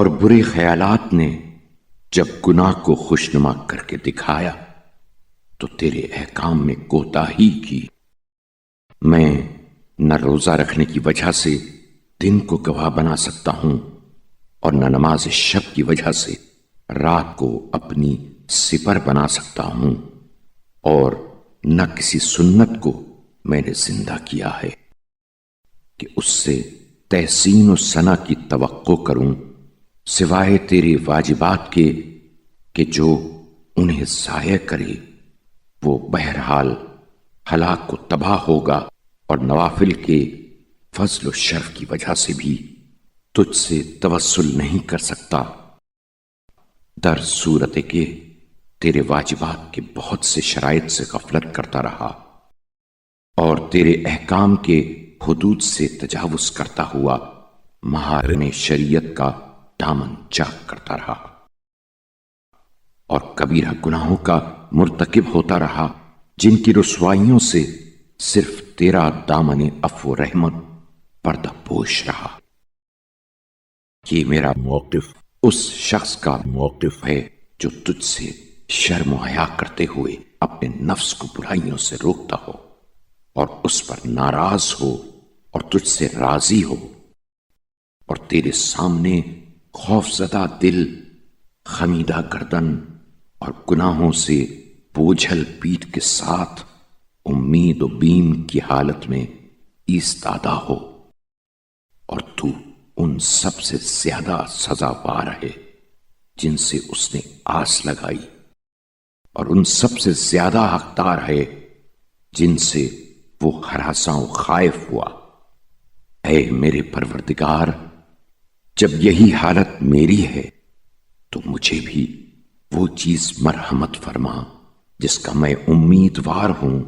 اور برے خیالات نے جب گناہ کو خوشنما کر کے دکھایا تو تیرے احکام میں کوتاہی کی۔ میں نہ روزہ رکھنے کی وجہ سے دن کو گواہ بنا سکتا ہوں اور نہ نماز شب کی وجہ سے رات کو اپنی سپر بنا سکتا ہوں، اور نہ کسی سنت کو میں نے زندہ کیا ہے کہ اس سے تحسین و ثنا کی توقع کروں، سوائے تیرے واجبات کے کہ جو انہیں ضائع کرے وہ بہرحال ہلاک و تباہ ہوگا، اور نوافل کے فضل و شرف کی وجہ سے بھی تجھ سے توسل نہیں کر سکتا، در صورت کہ تیرے واجبات کے بہت سے شرائط سے غفلت کرتا رہا اور تیرے احکام کے حدود سے تجاوز کرتا ہوا محارم شریعت کا دامن چاک کرتا رہا اور کبیرہ گناہوں کا مرتکب ہوتا رہا، جن کی رسوائیوں سے صرف تیرا دامن عفو و رحمت پردہ پوش رہا۔ یہ میرا موقف اس شخص کا موقف ہے جو تجھ سے شرم و حیا کرتے ہوئے اپنے نفس کو برائیوں سے روکتا ہو اور اس پر ناراض ہو اور تجھ سے راضی ہو، اور تیرے سامنے خوفزدہ دل، خمیدہ گردن اور گناہوں سے بوجھل پیٹھ کے ساتھ امید و بیم کی حالت میں ایستادہ ہو، اور تو ان سب سے زیادہ سزاوار ہے جن سے اس نے آس لگائی، اور ان سب سے زیادہ حقدار ہے جن سے وہ ہراساں و خائف ہوا۔ اے میرے پروردگار، جب یہی حالت میری ہے تو مجھے بھی وہ چیز مرحمت فرما جس کا میں امیدوار ہوں،